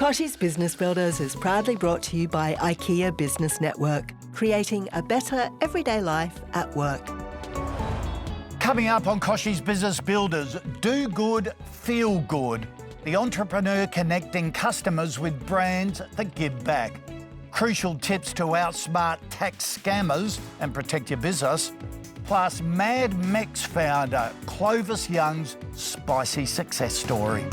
Kochie's Business Builders is proudly brought to you by IKEA Business Network, creating a better everyday life at work. Coming up on Kochie's Business Builders, do good, feel good. The entrepreneur connecting customers with brands that give back. Crucial tips to outsmart tax scammers and protect your business. Plus Mad Mex founder Clovis Young's spicy success story.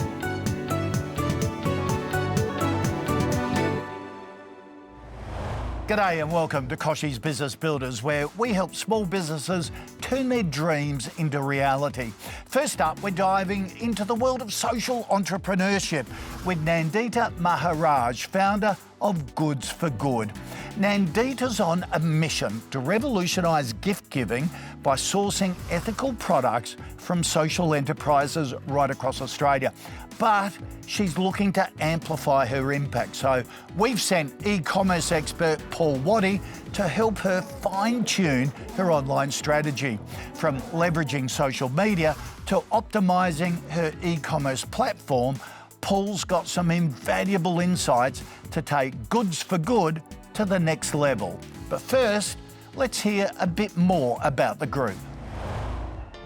G'day and welcome to Kochie's Business Builders, where we help small businesses turn their dreams into reality. First up, we're diving into the world of social entrepreneurship with Nandeeta Maharaj, founder of Goods for Good. Nandeeta's on a mission to revolutionise gift giving by sourcing ethical products from social enterprises right across Australia. But she's looking to amplify her impact. So we've sent e-commerce expert Paul Waddy to help her fine-tune her online strategy, from leveraging social media to optimising her e-commerce platform. Paul's got some invaluable insights to take Goods for Good to the next level. But first, let's hear a bit more about the group.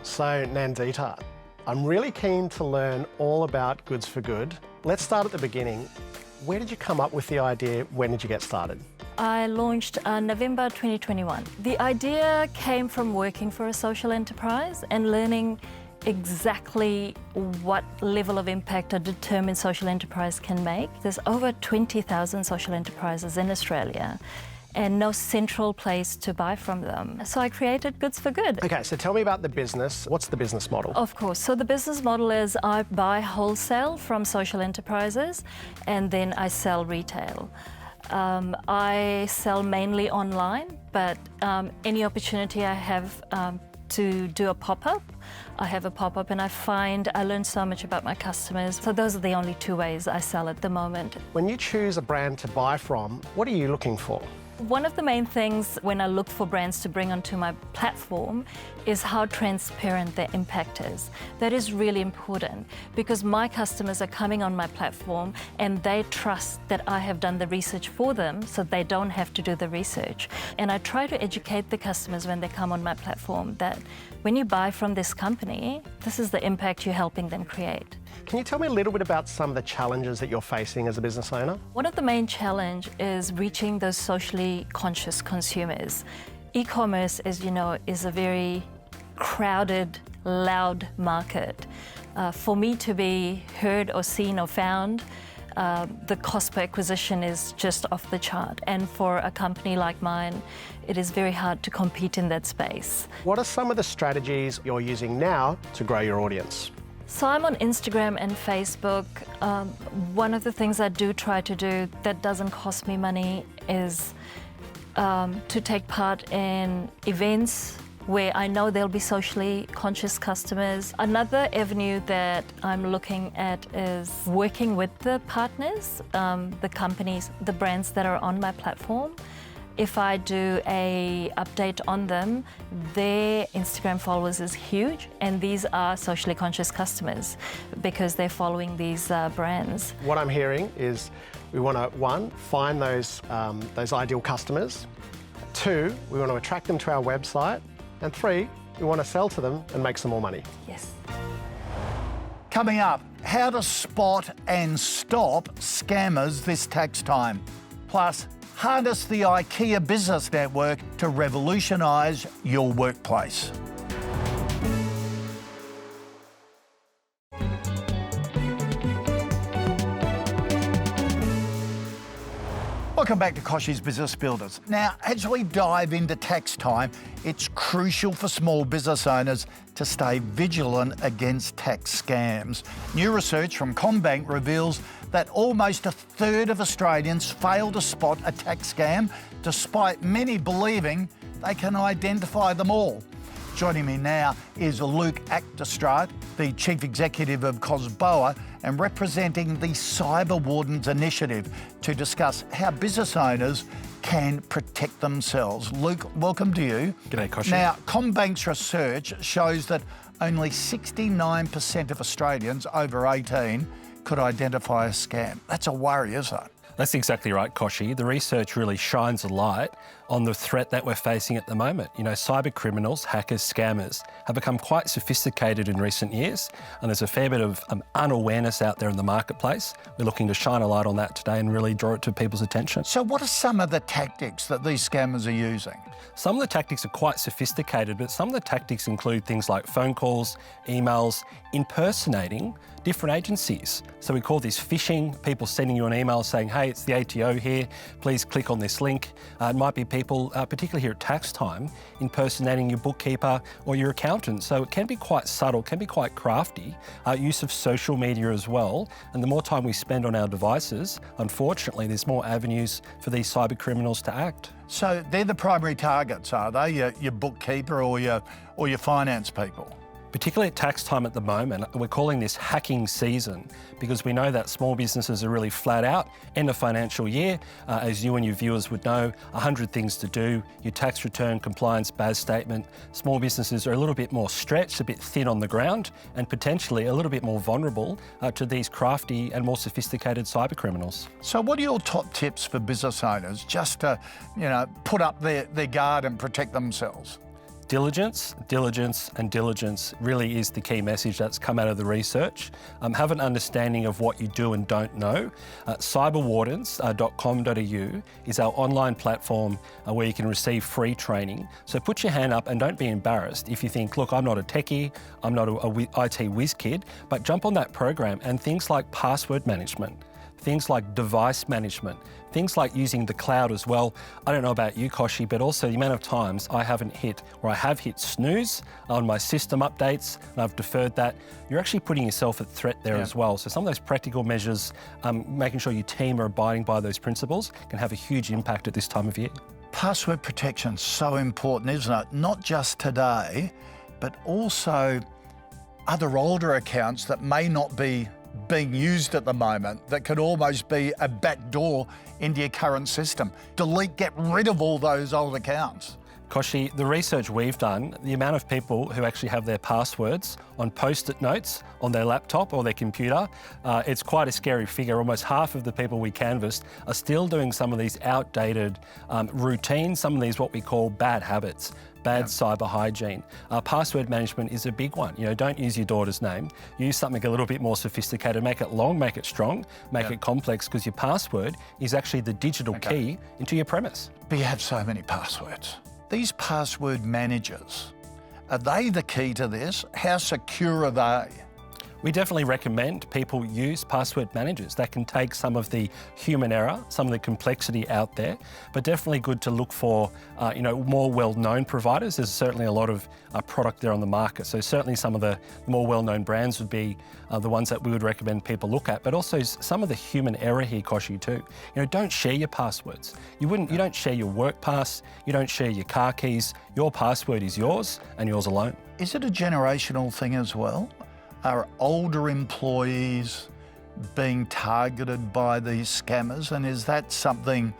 So Nandeeta, I'm really keen to learn all about Goods for Good. Let's start at the beginning. Where did you come up with the idea? When did you get started? I launched November 2021. The idea came from working for a social enterprise and learning exactly what level of impact a determined social enterprise can make. There's over 20,000 social enterprises in Australia and no central place to buy from them. So I created Goods for Good. Okay, so tell me about the business. What's the business model? Of course. So the business model is I buy wholesale from social enterprises and then I sell retail. I sell mainly online, but any opportunity I have to do a pop-up, I have a pop-up, and I learn so much about my customers. So those are the only two ways I sell at the moment. When you choose a brand to buy from, what are you looking for? One of the main things when I look for brands to bring onto my platform is how transparent their impact is. That is really important because my customers are coming on my platform and they trust that I have done the research for them so they don't have to do the research. And I try to educate the customers when they come on my platform that when you buy from this company, this is the impact you're helping them create. Can you tell me a little bit about some of the challenges that you're facing as a business owner? One of the main challenges is reaching those socially conscious consumers. E-commerce, as you know, is a very crowded, loud market. For me to be heard or seen or found, the cost per acquisition is just off the chart. And for a company like mine, it is very hard to compete in that space. What are some of the strategies you're using now to grow your audience? So I'm on Instagram and Facebook. One of the things I do try to do that doesn't cost me money is to take part in events where I know there'll be socially conscious customers. Another avenue that I'm looking at is working with the partners, the companies, the brands that are on my platform. If I do a update on them, their Instagram followers is huge, and these are socially conscious customers because they're following these brands. What I'm hearing is we want to, one, find those ideal customers. Two, we want to attract them to our website. And three, we want to sell to them and make some more money. Yes. Coming up, how to spot and stop scammers this tax time. Plus, harness the IKEA Business Network to revolutionise your workplace. Welcome back to Kochie's Business Builders. Now, as we dive into tax time, it's crucial for small business owners to stay vigilant against tax scams. New research from Commbank reveals that almost a third of Australians fail to spot a tax scam, despite many believing they can identify them all. Joining me now is Luke Achterstraat, the Chief Executive of COSBOA and representing the Cyber Wardens initiative to discuss how business owners can protect themselves. Luke, welcome to you. G'day, Kochie. Now, Commbank's research shows that only 69% of Australians over 18 could identify a scam. That's a worry, isn't it? That's exactly right, Kochie. The research really shines a light on the threat that we're facing at the moment. You know, cyber criminals, hackers, scammers have become quite sophisticated in recent years, and there's a fair bit of unawareness out there in the marketplace. We're looking to shine a light on that today and really draw it to people's attention. So what are some of the tactics that these scammers are using? Some of the tactics are quite sophisticated, but some of the tactics include things like phone calls, emails, impersonating different agencies. So we call this phishing, people sending you an email saying, hey, it's the ATO here, please click on this link. It might be people, particularly here at tax time, impersonating your bookkeeper or your accountant. So it can be quite subtle, can be quite crafty. Use of social media as well. And the more time we spend on our devices, unfortunately, there's more avenues for these cyber criminals to act. So they're the primary targets, are they? Your bookkeeper or your finance people? Particularly at tax time at the moment, we're calling this hacking season because we know that small businesses are really flat out. End of financial year, as you and your viewers would know, 100 things to do, your tax return, compliance, BAS statement. Small businesses are a little bit more stretched, a bit thin on the ground, and potentially a little bit more vulnerable to these crafty and more sophisticated cyber criminals. So what are your top tips for business owners just to, put up their guard and protect themselves? Diligence, diligence and diligence really is the key message that's come out of the research. Have an understanding of what you do and don't know. Cyberwardens.com.au is our online platform where you can receive free training. So put your hand up and don't be embarrassed if you think, look, I'm not a techie, I'm not a IT whiz kid, but jump on that program and things like password management, things like device management, things like using the cloud as well. I don't know about you, Kochie, but also the amount of times I have hit snooze on my system updates and I've deferred that. You're actually putting yourself at threat there as well. So some of those practical measures, making sure your team are abiding by those principles can have a huge impact at this time of year. Password protection's so important, isn't it? Not just today, but also other older accounts that may not be being used at the moment that could almost be a backdoor into your current system. Delete, get rid of all those old accounts. Kochie, the research we've done, the amount of people who actually have their passwords on post-it notes on their laptop or their computer, it's quite a scary figure. Almost half of the people we canvassed are still doing some of these outdated routines, some of these what we call bad habits. Bad cyber hygiene. Password management is a big one. Don't use your daughter's name. Use something a little bit more sophisticated. Make it long, make it strong, make it complex, because your password is actually the digital key into your premise. But you have so many passwords. These password managers, are they the key to this? How secure are they? We definitely recommend people use password managers. That can take some of the human error, some of the complexity out there, but definitely good to look for, more well-known providers. There's certainly a lot of product there on the market. So certainly some of the more well-known brands would be the ones that we would recommend people look at, but also some of the human error here, Kochie, too. Don't share your passwords. You don't share your work pass, you don't share your car keys. Your password is yours and yours alone. Is it a generational thing as well? Are older employees being targeted by these scammers? And is that something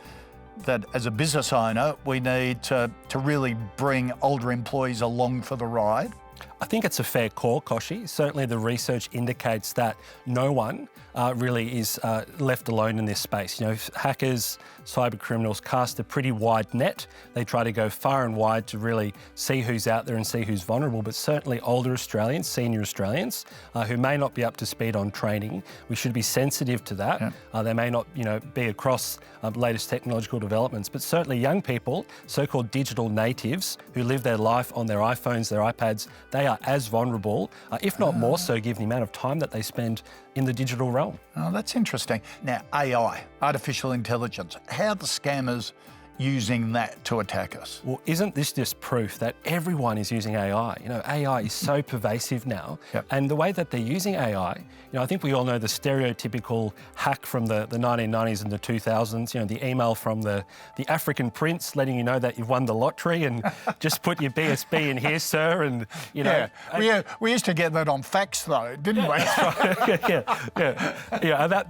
that, as a business owner, we need to really bring older employees along for the ride? I think it's a fair call, Kochie. Certainly the research indicates that no one really is left alone in this space. Hackers, cyber criminals cast a pretty wide net. They try to go far and wide to really see who's out there and see who's vulnerable, but certainly older Australians, senior Australians, who may not be up to speed on training, we should be sensitive to that. They may not be across latest technological developments, but certainly young people, so-called digital natives, who live their life on their iPhones, their iPads, they are as vulnerable, if not more so, given the amount of time that they spend in the digital realm. Oh, that's interesting. Now, AI, artificial intelligence, how are the scammers using that to attack us? Well, isn't this just proof that everyone is using AI? AI is so pervasive now. And the way that they're using AI, I think we all know the stereotypical hack from the 1990s and the 2000s, the email from the African prince letting you know that you've won the lottery and just put your BSB in here, sir, and, We used to get that on fax, though, didn't we?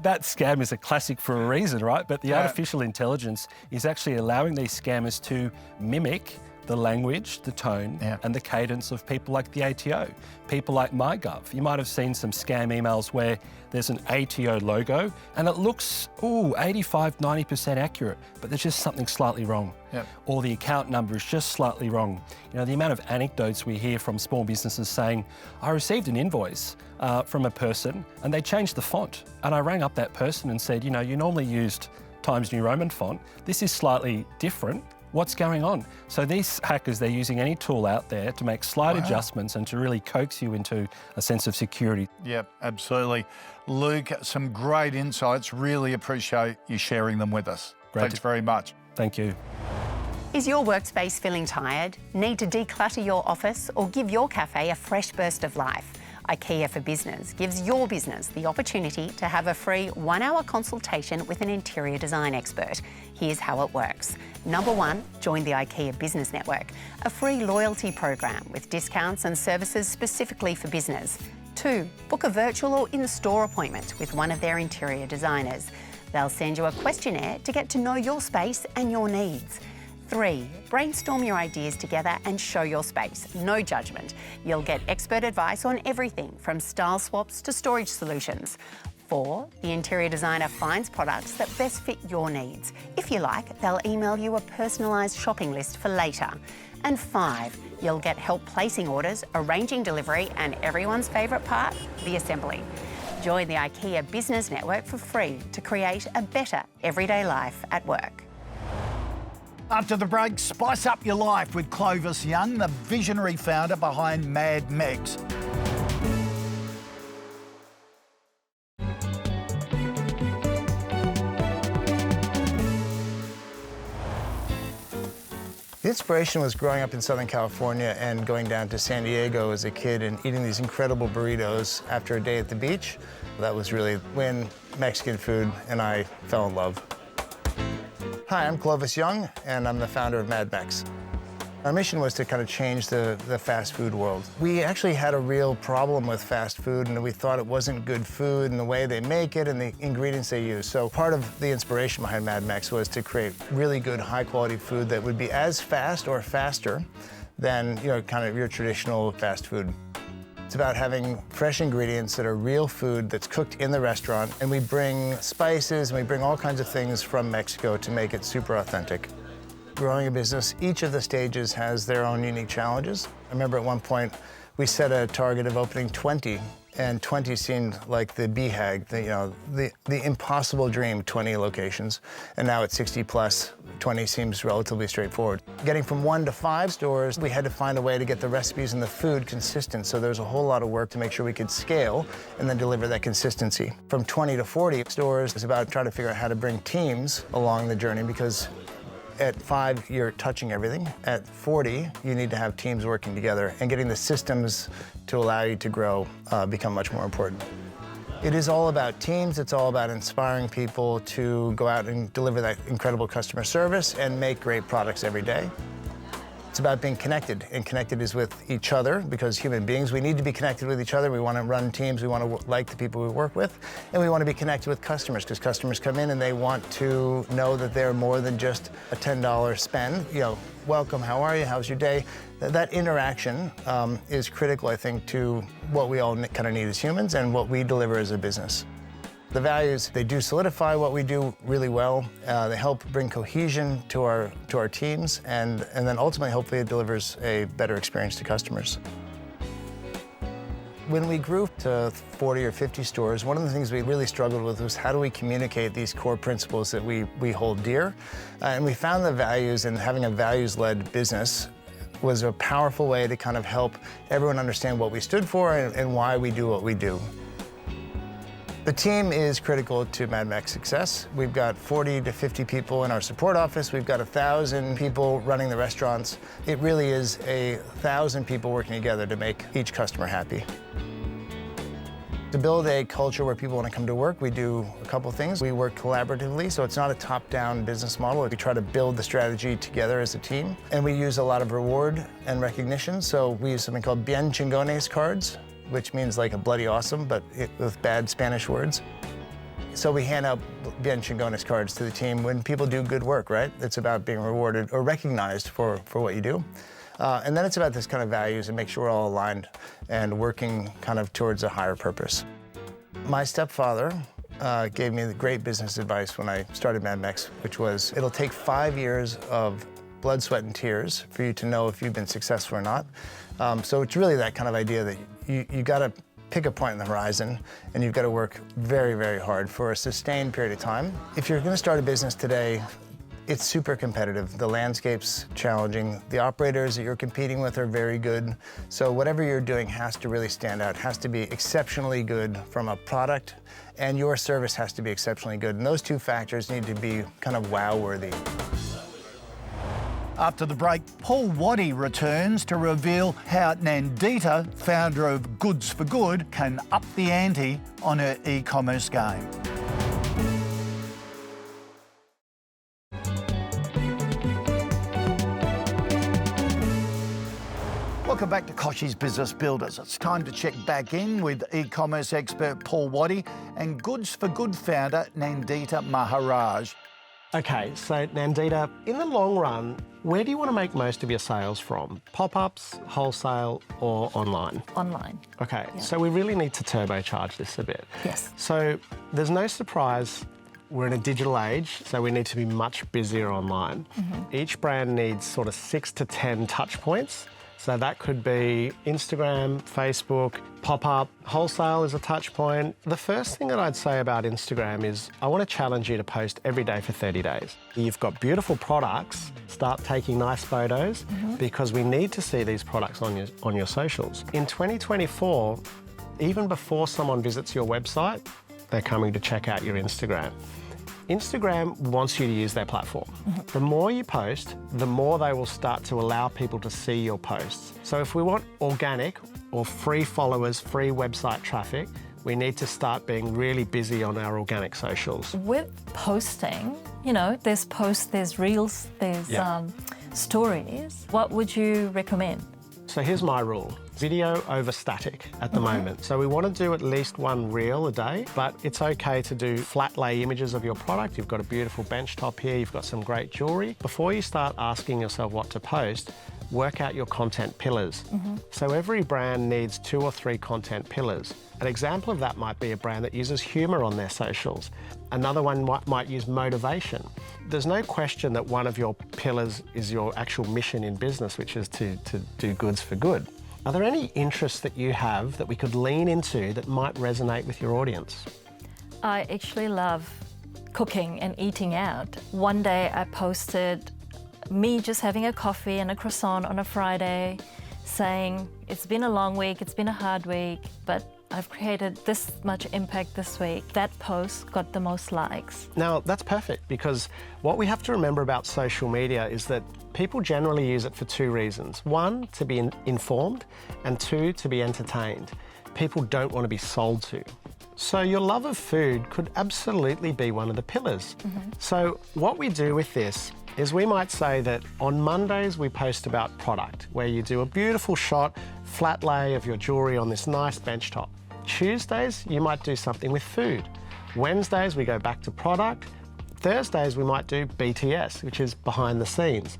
That scam is a classic for a reason, right? But the artificial intelligence is actually allowing these scammers to mimic the language, the tone, and the cadence of people like the ATO, people like MyGov. You might have seen some scam emails where there's an ATO logo and it looks, 85, 90% accurate, but there's just something slightly wrong. Or the account number is just slightly wrong. You know, the amount of anecdotes we hear from small businesses saying, I received an invoice from a person and they changed the font. And I rang up that person and said, you know, you normally used Times New Roman font. This is slightly different. What's going on? So these hackers, they're using any tool out there to make slight adjustments and to really coax you into a sense of security. Yep, absolutely. Luke, some great insights. Really appreciate you sharing them with us. Thanks very much. Thank you. Is your workspace feeling tired? Need to declutter your office or give your cafe a fresh burst of life? IKEA for Business gives your business the opportunity to have a free 1-hour consultation with an interior design expert. Here's how it works. Number 1, join the IKEA Business Network, a free loyalty program with discounts and services specifically for business. 2, book a virtual or in-store appointment with one of their interior designers. They'll send you a questionnaire to get to know your space and your needs. 3, brainstorm your ideas together and show your space. No judgment. You'll get expert advice on everything from style swaps to storage solutions. 4, the interior designer finds products that best fit your needs. If you like, they'll email you a personalised shopping list for later. And 5, you'll get help placing orders, arranging delivery, and everyone's favourite part, the assembly. Join the IKEA Business Network for free to create a better everyday life at work. After the break, spice up your life with Clovis Young, the visionary founder behind Mad Mex. The inspiration was growing up in Southern California and going down to San Diego as a kid and eating these incredible burritos after a day at the beach. That was really when Mexican food and I fell in love. Hi, I'm Clovis Young, and I'm the founder of Mad Mex. Our mission was to kind of change the fast food world. We actually had a real problem with fast food, and we thought it wasn't good food and the way they make it and the ingredients they use. So part of the inspiration behind Mad Mex was to create really good, high-quality food that would be as fast or faster than, you know, kind of your traditional fast food. It's about having fresh ingredients that are real food that's cooked in the restaurant, and we bring spices and we bring all kinds of things from Mexico to make it super authentic. Growing a business, each of the stages has their own unique challenges. I remember at one point we set a target of opening 20, and 20 seemed like the BHAG, the impossible dream, 20 locations. And now at 60 plus, 20 seems relatively straightforward. Getting from 1 to 5 stores, we had to find a way to get the recipes and the food consistent. So there's a whole lot of work to make sure we could scale and then deliver that consistency. From 20 to 40 stores, it's about trying to figure out how to bring teams along the journey, because at 5, you're touching everything. At 40, you need to have teams working together, and getting the systems to allow you to grow become much more important. It is all about teams. It's all about inspiring people to go out and deliver that incredible customer service and make great products every day. It's about being connected, and connected is with each other, because human beings, we need to be connected with each other. We want to run teams, we want to like the people we work with, and we want to be connected with customers, because customers come in and they want to know that they're more than just a $10 spend. You know, welcome, how are you, how's your day? That interaction is critical, I think, to what we all kind of need as humans and what we deliver as a business. The values, they do solidify what we do really well. They help bring cohesion to our teams, and then ultimately, hopefully, it delivers a better experience to customers. When we grew to 40 or 50 stores, one of the things we really struggled with was how do we communicate these core principles that we hold dear? And we found the values, and having a values-led business was a powerful way to kind of help everyone understand what we stood for and why we do what we do. The team is critical to Mad Mex success. We've got 40 to 50 people in our support office. We've got 1,000 people running the restaurants. It really is 1,000 people working together to make each customer happy. To build a culture where people want to come to work, we do a couple things. We work collaboratively, so it's not a top-down business model. We try to build the strategy together as a team. And we use a lot of reward and recognition, so we use something called Bien Chingones cards, which means like a bloody awesome, but with bad Spanish words. So we hand out bench and bonus cards to the team when people do good work, right? It's about being rewarded or recognized for what you do. And then it's about this kind of values and make sure we're all aligned and working kind of towards a higher purpose. My stepfather gave me the great business advice when I started MadMex, which was it'll take 5 years of blood, sweat, and tears for you to know if you've been successful or not. So it's really that kind of idea that you got to pick a point in the horizon and you've got to work very, very hard for a sustained period of time. If you're going to start a business today, it's super competitive. The landscape's challenging. The operators that you're competing with are very good. So whatever you're doing has to really stand out, has to be exceptionally good from a product, and your service has to be exceptionally good. And those two factors need to be kind of wow-worthy. After the break, Paul Waddy returns to reveal how Nandeeta, founder of Goods for Good, can up the ante on her e-commerce game. Welcome back to Kochie's Business Builders. It's time to check back in with e-commerce expert Paul Waddy and Goods for Good founder Nandeeta Maharaj. Okay, so Nandeeta, in the long run, where do you want to make most of your sales from? Pop-ups, wholesale, or online? Online. Okay, Yeah. so we really need to turbocharge this a bit. Yes. So there's no surprise we're in a digital age, so we need to be much busier online. Each brand needs sort of 6 to 10 touch points. So that could be Instagram, Facebook, pop-up, wholesale is a touch point. The first thing that I'd say about Instagram is I want to challenge you to post every day for 30 days. You've got beautiful products, start taking nice photos because we need to see these products on your socials. In 2024, even before someone visits your website, they're coming to check out your Instagram. Instagram wants you to use their platform. The more you post, the more they will start to allow people to see your posts. So if we want organic or free followers, free website traffic, we need to start being really busy on our organic socials. With posting, you know, there's posts, there's reels, there's stories. What would you recommend? So here's my rule. Video over static at the moment. So we want to do at least one reel a day, but it's okay to do flat lay images of your product. You've got a beautiful bench top here, you've got some great jewelry. Before you start asking yourself what to post, work out your content pillars. So every brand needs 2 or 3 content pillars. An example of that might be a brand that uses humour on their socials. Another one might use motivation. There's no question that one of your pillars is your actual mission in business, which is to do goods for good. Are there any interests that you have that we could lean into that might resonate with your audience? I actually love cooking and eating out. One day I posted me just having a coffee and a croissant on a Friday, saying it's been a long week, it's been a hard week, but I've created this much impact this week. That post got the most likes. Now, that's perfect because what we have to remember about social media is that people generally use it for 2 reasons. 1, to be informed, and 2, to be entertained. People don't want to be sold to. So your love of food could absolutely be one of the pillars. So what we do with this is we might say that on Mondays we post about product, where you do a beautiful shot, flat lay of your jewelry on this nice bench top. Tuesdays, you might do something with food. Wednesdays, we go back to product. Thursdays, we might do BTS, which is behind the scenes.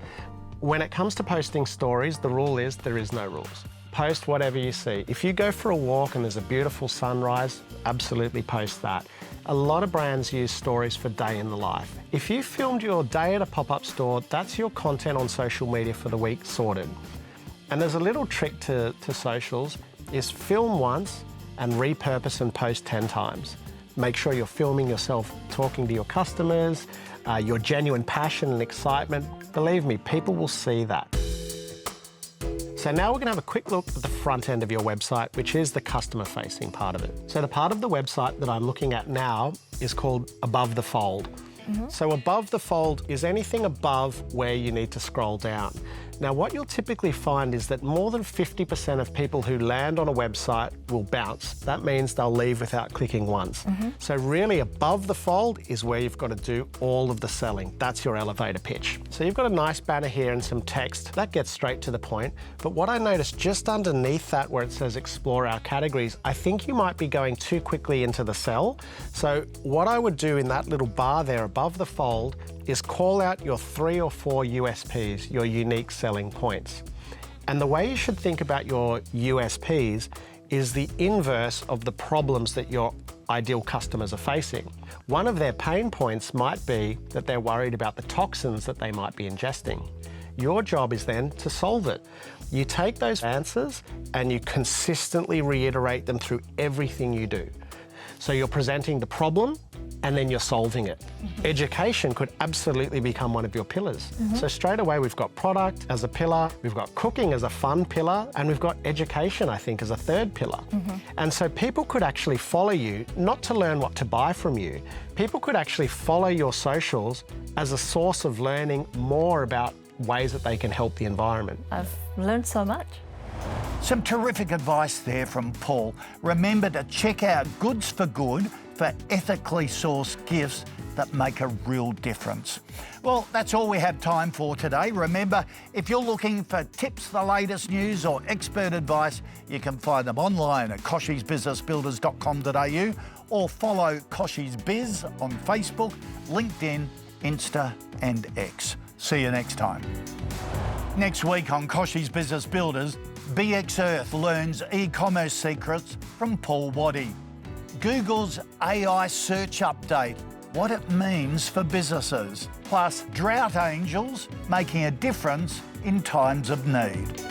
When it comes to posting stories, the rule is there is no rules. Post whatever you see. If you go for a walk and there's a beautiful sunrise, absolutely post that. A lot of brands use stories for day in the life. If you filmed your day at a pop-up store, that's your content on social media for the week sorted. And there's a little trick to socials, is film once and repurpose and post 10 times. Make sure you're filming yourself talking to your customers, your genuine passion and excitement. Believe me, people will see that. So now we're going to have a quick look at the front end of your website, which is the customer-facing part of it. So the part of the website that I'm looking at now is called Above the Fold. So above the fold is anything above where you need to scroll down. Now, what you'll typically find is that more than 50% of people who land on a website will bounce. That means they'll leave without clicking once. So really above the fold is where you've got to do all of the selling. That's your elevator pitch. So you've got a nice banner here and some text. That gets straight to the point. But what I noticed just underneath that where it says explore our categories, I think you might be going too quickly into the sell. So what I would do in that little bar there above the fold is call out your 3 or 4 USPs, your unique selling points. And the way you should think about your USPs is the inverse of the problems that your ideal customers are facing. One of their pain points might be that they're worried about the toxins that they might be ingesting. Your job is then to solve it. You take those answers and you consistently reiterate them through everything you do. So you're presenting the problem and then you're solving it. Education could absolutely become one of your pillars. So straight away we've got product as a pillar, we've got cooking as a fun pillar, and we've got education, I think, as a third pillar. And so people could actually follow you, not to learn what to buy from you, people could actually follow your socials as a source of learning more about ways that they can help the environment. I've learned so much. Some terrific advice there from Paul. Remember to check out Goods for Good for ethically sourced gifts that make a real difference. Well, that's all we have time for today. Remember, if you're looking for tips, the latest news or expert advice, you can find them online at kochiesbusinessbuilders.com.au or follow Kochie's Biz on Facebook, LinkedIn, Insta and X. See you next time. Next week on Kochie's Business Builders, BX Earth learns e-commerce secrets from Paul Waddy. Google's AI search update, what it means for businesses. Plus, drought angels making a difference in times of need.